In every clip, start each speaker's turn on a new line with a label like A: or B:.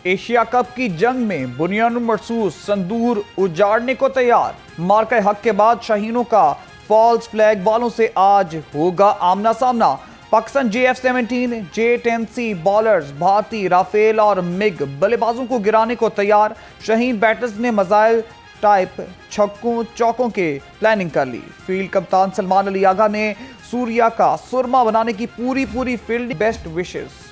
A: Asia cup की जंग में बुनियानुल मरसूस संदूर उजाड़ने को तैयार। मार्का हक के बाद शाहीनों का फॉल्स फ्लैग वालों से आज होगा आमना सामना। पाकिस्तान JF-17 J-10C बॉलर्स भारतीय राफेल और मिग बल्लेबाजों को गिराने को तैयार। शाहीन बैटर्स ने मिसाइल टाइप छक्कों चौकों के प्लानिंग कर ली। फील्ड कप्तान सलमान अली आगा ने सूर्या का सुरमा बनाने की पूरी फील्ड बेस्ट विशेस।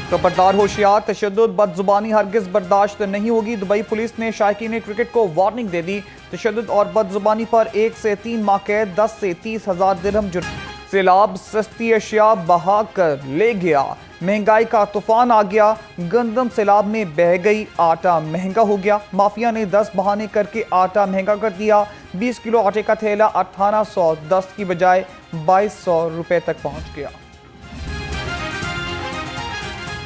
A: खबरदार होशियार, तशद्दुद बदजुबानी हरगिज बर्दाश्त नहीं होगी। दुबई पुलिस ने शायकीन क्रिकेट को वार्निंग दे दी। तशद्दुद और बदजुबानी पर 1 से 3 माह कैद, 10 से 30,000 दिरहम जुर्माना। सैलाब सस्ती अशिया बहा कर ले गया, महंगाई का तूफान आ गया। गंदम सैलाब में बह गई, आटा महंगा हो गया। माफिया ने 10 बहाने करके आटा महंगा कर दिया। 20 किलो आटे का थैला 1810 की बजाय 2200 रुपए तक पहुंच गया।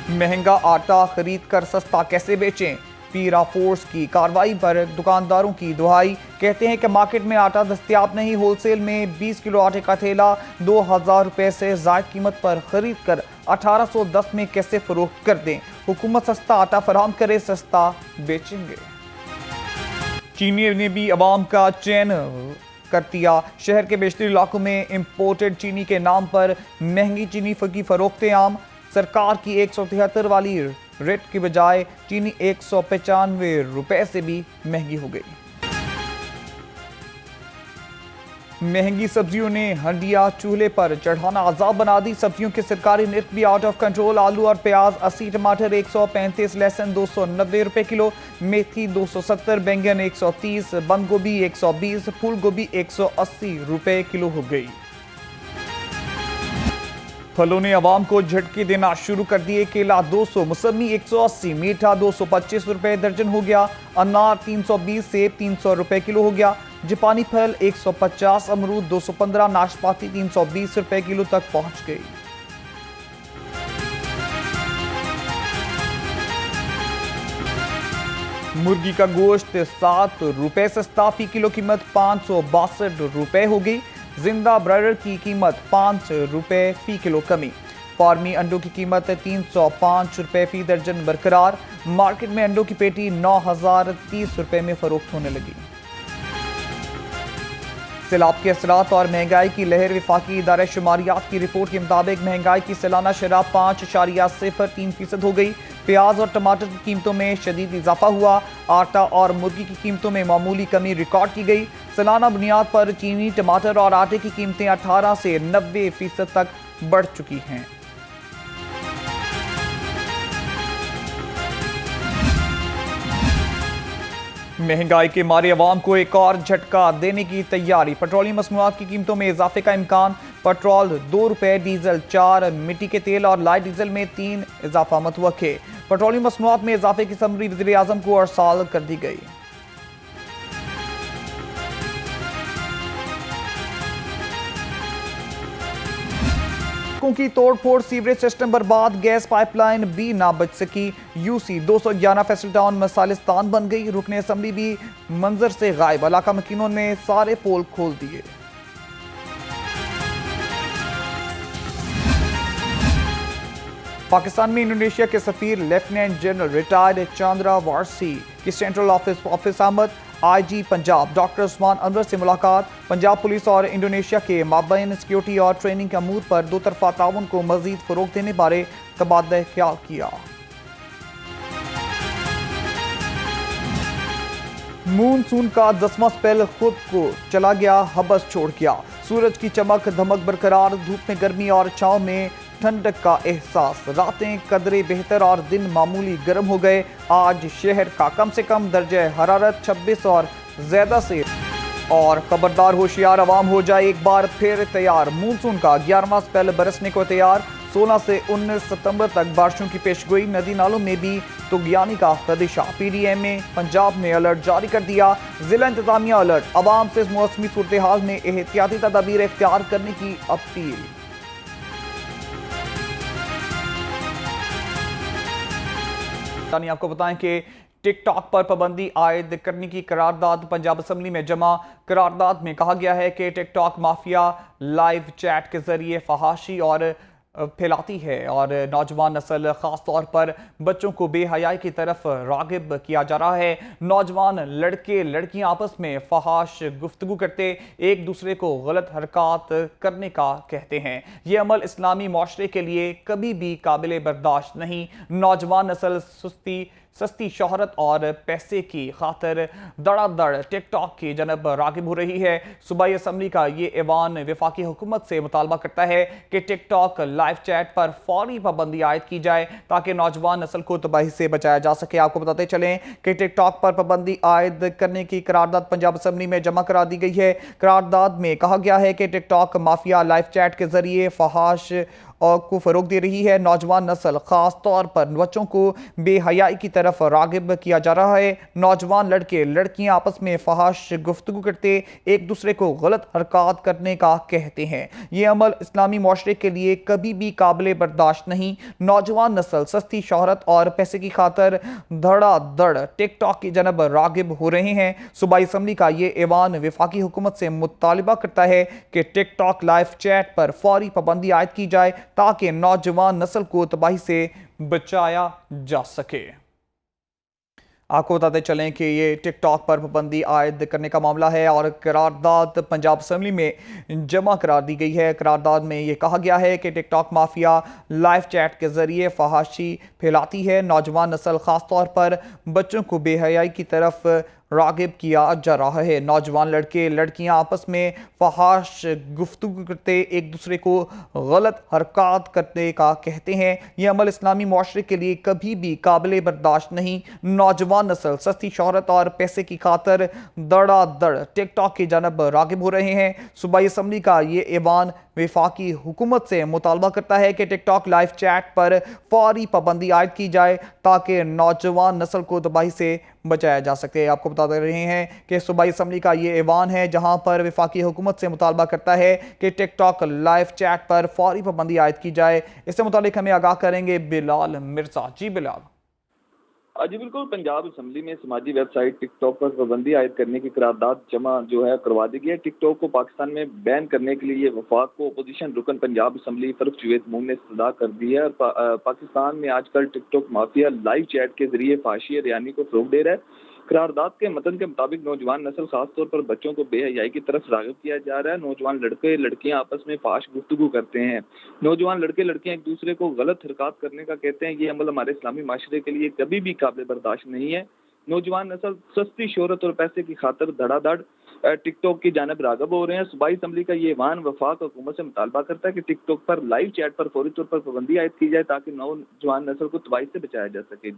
A: महंगा आटा खरीद कर सस्ता कैसे बेचें? पीरा फोर्स की कार्रवाई पर दुकानदारों की दुहाई। कहते हैं कि मार्केट में आटा दस्तयाब नहीं। होलसेल में 20 किलो आटे का थैला 2000 रुपए से ज़ायद कीमत पर खरीद कर 1810 में कैसे फरोख्त कर दें? हुकूमत सस्ता आटा फराहम करे, सस्ता बेचेंगे। चीनी ने भी अवाम का चैन कर दिया। शहर के बेशतर इलाकों में इंपोर्टेड चीनी के नाम पर महंगी चीनी की फरोख्तें आम। सरकार की 173 वाली रेट की बजाय चीनी 195 रुपए से भी महंगी हो गई। महंगी सब्जियों ने हंडिया चूल्हे पर चढ़ाना आजाद बना दी। सब्जियों के सरकारी निर्ख भी आउट ऑफ कंट्रोल। आलू और प्याज 80, टमाटर 135, लहसुन 290 रुपए किलो, मेथी 270, बैंगन 130, बंद गोभी 120, फूल गोभी 180 रुपए किलो हो गई। फलों ने अवाम को झटके देना शुरू कर दिए। केला 200, मौसमी 180, मीठा 225 रुपए दर्जन हो गया। अनार 320, सेब 300 रुपए किलो हो गया। जापानी फल 150, अमरूद 215, नाशपाती 320 रुपए किलो तक पहुंच गई। मुर्गी का गोश्त 7 रुपए सस्ता, फी किलो कीमत 562 रुपए हो गई। जिंदा ब्रायलर की कीमत 5 रुपए फी किलो कमी। फार्मी अंडों की कीमत 305 रुपए फी दर्जन बरकरार। मार्केट में अंडों की पेटी 9030 रुपए में फरोख्त होने लगी। सैलाब के असरात और महंगाई की लहर। विफाकी इदारा शुमारियात की रिपोर्ट के मुताबिक महंगाई की सालाना शरह 5.03% हो गई। प्याज और टमाटर की कीमतों में शदीद इजाफा हुआ। आटा और मुर्गी की कीमतों में मामूली कमी रिकॉर्ड की गई। सालाना बुनियाद पर चीनी, टमाटर और आटे की कीमतें 18 से 90% तक बढ़ चुकी हैं। महंगाई के मारे अवाम को एक और झटका देने की तैयारी। पेट्रोलियम मसनूआत की कीमतों में इजाफे का इम्कान। पेट्रोल 2 रुपए, डीजल 4, मिट्टी के तेल और लाइट डीजल में 3 इजाफा मतवक्के। पेट्रोलियम मसनूआत में इजाफे की समरी वज़ीर आज़म को अरसाल कर दी गई। की तोड़फोड़, सीवरेज सिस्टम बर्बाद, गैस पाइपलाइन भी ना बच सकी। UC 211 फैसल टाउन मसालिस्तान बन गई। रुकन असम्बली भी मंजर से गायब। इलाका मकीनों ने सारे पोल खोल दिए। पाकिस्तान में इंडोनेशिया के सफीर lieutenant general retired Chandra Warsi की सेंट्रल ऑफिस आमद। IG पंजाब डॉक्टर उस्मान अनवर से मुलाकात। पंजाब पुलिस और इंडोनेशिया के माबैन सिक्योरिटी और ट्रेनिंग के अमूर पर दो तरफा ताउन को मजीद फरोग देने बारे तबादला ख्याल किया। मूनसून का 10वां स्पेल खुद को चला गया, हबस छोड़ गया। सूरज की चमक धमक बरकरार। धूप में गर्मी और छांव में ठंडक का एहसास। रातें कदरे बेहतर और दिन मामूली गर्म हो गए। आज शहर का कम से कम दर्जा हरारत 26 और ज्यादा से। और खबरदार होशियार, अवाम हो जाए एक बार फिर तैयार। मूनसून का 11वां स्पेल बरसने को तैयार। 16 से 19 सितंबर तक बारिशों की पेशगोई। नदी नालों में भी तुगयानी का खदशा। PDM पंजाब ने अलर्ट जारी कर दिया। जिला इंतजामिया अलर्ट। अवाम से मौसमी सूरत हाल में एहतियाती तदाबीर इख्तियार करने की अपील। यानी आपको बताएं कि टिकटॉक पर पाबंदी आयद करने की करारदाद पंजाब असम्बली में जमा। करारदाद में कहा गया है कि टिकटॉक माफिया लाइव चैट के जरिए फहाशी और फैलाती है और नौजवान नस्ल ख़ास तौर पर बच्चों को बेहयाई की तरफ रागिब किया जा रहा है। नौजवान लड़के लड़कियां आपस में फहाश गुफ्तगू करते एक दूसरे को गलत हरकत करने का कहते हैं। ये अमल इस्लामी माशरे के लिए कभी भी काबिल बर्दाश्त नहीं। नौजवान नस्ल सस्ती शोहरत और पैसे की खातिर दड़ादड़ टिकटॉक की जनब रागिब हो रही है। सूबाई असम्बली का ये ऐवान वफाकी हुकूमत से मुतालबा करता है कि टिकटॉक लाइव चैट पर फौरी पाबंदी आयद की जाए ताकि नौजवान नस्ल को तबाही से बचाया जा सके। आपको बताते चलें कि टिकटॉक पर पाबंदी आयद करने की करारदाद पंजाब असम्बली में जमा करा दी गई है। करारदाद में कहा गया है कि टिकटॉक माफिया लाइव चैट के जरिए फहाश और को फरोग दे रही है। नौजवान नस्ल खास तौर पर बच्चों को बेहयाई की तरफ रागिब किया जा रहा है। नौजवान लड़के लड़कियां आपस में फहाश गुफ्तगू करते एक दूसरे को गलत हरकत करने का कहते हैं। ये अमल इस्लामी माशरे के लिए कभी भी काबिल बर्दाश्त नहीं। नौजवान नस्ल सस्ती शोहरत और पैसे की खातर धड़ाधड़ टिकटॉक की जनब रागिब हो रहे हैं। सूबाई असम्बली का ये ऐवान वफाकी हुकूमत से मुतालबा करता है कि टिकटॉक लाइव चैट पर फौरी पाबंदी आयद की जाए ताकि नौजवान नस्ल को तबाही से बचाया जा सके। आपको बताते चलें कि ये टिकटॉक पर पाबंदी आयद करने का मामला है और करारदाद पंजाब असम्बली में जमा करा दी गई है। करारदाद में ये कहा गया है कि टिकटॉक माफिया लाइव चैट के जरिए फहाशी फैलाती है। नौजवान नस्ल खास तौर पर बच्चों को बेहयाई की तरफ रागिब किया जा रहा है। नौजवान लड़के लड़कियां आपस में फहाश गुफ्तगू करते एक दूसरे को गलत हरकत करने का कहते हैं। यह अमल इस्लामी माशरे के लिए कभी भी काबिल बर्दाश्त नहीं। नौजवान नस्ल सस्ती शोहरत और पैसे की खातर दड़ादड़ टिकटॉक की जानब रागिब हो रहे हैं। सूबाई असम्बली का ये ऐवान वफाकी हुकूमत से मुतालबा करता है कि टिकटॉक लाइव चैट पर फौरी पाबंदी आयद की जाए ताकि नौजवान नस्ल को तबाही से बचाया जा सके। आपको बता दे रहे हैं कि सूबाई असम्बली का ये ऐवान है जहां पर वफाकी हुकूमत से मुतालबा करता है कि टिकटॉक लाइव चैट पर फौरी पाबंदी आयद की जाए। इससे मुतालिक हमें आगाह करेंगे बिलाल मिर्जा। जी बिलाल।
B: जी बिल्कुल, पंजाब असम्बली में समाजी वेबसाइट टिकटॉक पर पाबंदी आयद करने की करारदाद जमा जो है करवा दी गई है। टिकटॉक को पाकिस्तान में बैन करने के लिए वफाक को अपोजिशन रुकन पंजाब असम्बली फरूख जवेद मून ने इस्तदा कर दी है। पाकिस्तान में आजकल टिकटॉक माफिया लाइव चैट के जरिए फाशी रियानी को फरोग दे रहा है। करारदाद के मतन के मुताबिक नौजवान नस्ल खासतौर पर बच्चों को बेहयाई की तरफ राग़िब किया जा रहा है। नौजवान लड़के लड़कियां आपस में फाश गुफ्तगू करते हैं। नौजवान लड़के लड़कियां एक दूसरे को गलत हरकत करने का कहते हैं। ये अमल हमारे इस्लामी माशरे के लिए कभी भी काबिल बर्दाश्त नहीं है। नौजवान नस्ल सस्ती शोहरत और पैसे की खातर धड़ाधड़ टिकटॉक की जानब राग़िब हो रहे हैं। सूबाई असम्बली का ये ऐवान वफाक हुकूमत से मुतालबा करता है कि टिकटॉक पर लाइव चैट पर फौरी तौर पर पाबंदी आयद की जाए ताकि नौजवान नस्ल को तबाही से बचाया जा सके।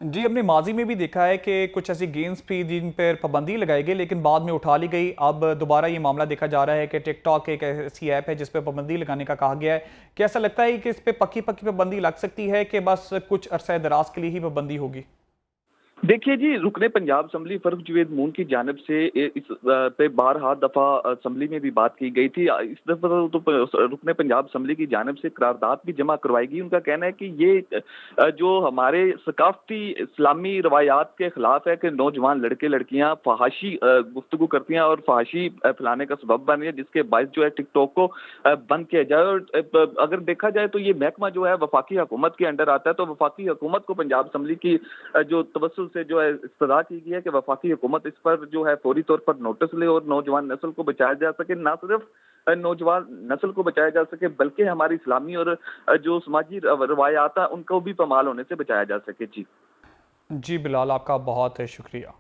A: जी, हमने माजी में भी देखा है कि कुछ ऐसी गेम्स भी जिन पर पाबंदी लगाई गई लेकिन बाद में उठा ली गई। अब दोबारा ये मामला देखा जा रहा है कि टिकटॉक एक ऐसी ऐप है जिस पर पाबंदी लगाने का कहा गया है। क्या ऐसा लगता है कि इस पर पक्की पाबंदी लग सकती है कि बस कुछ अरसा दराज के लिए ही पाबंदी होगी?
B: देखिए जी, रुकने पंजाब असम्बली फरूख जवेद मून की जानब से इस पे बारहा दफ़ा असम्बली में भी बात की गई थी। इस दफ़ा तो रुकने पंजाब असम्बली की जानब से करारदाद भी जमा करवाई गई। उनका कहना है कि ये जो हमारे सकाफती इस्लामी रवायात के खिलाफ है कि नौजवान लड़के लड़कियां फहाशी गुफ्तगू करती हैं और फहाशी फैलाने का सबब बन रही है, जिसके बायस जो है टिकटॉक को बंद किया जाए। और अगर देखा जाए तो ये महकमा जो है वफाकी हुकूमत के अंडर आता है, तो वफाकी हुकूमत को पंजाब असम्बली की जो तवस्सुल से जो है इस्तदा की गई है कि वफाकी हुकूमत इस पर जो है फौरी तौर पर नोटिस ले और नौजवान नस्ल को बचाया जा सके। ना सिर्फ नौजवान नस्ल को बचाया जा सके बल्कि हमारी इस्लामी और जो समाजी रवायात उनको भी पमाल होने से बचाया जा सके। जी
A: बिलाल, आपका बहुत शुक्रिया।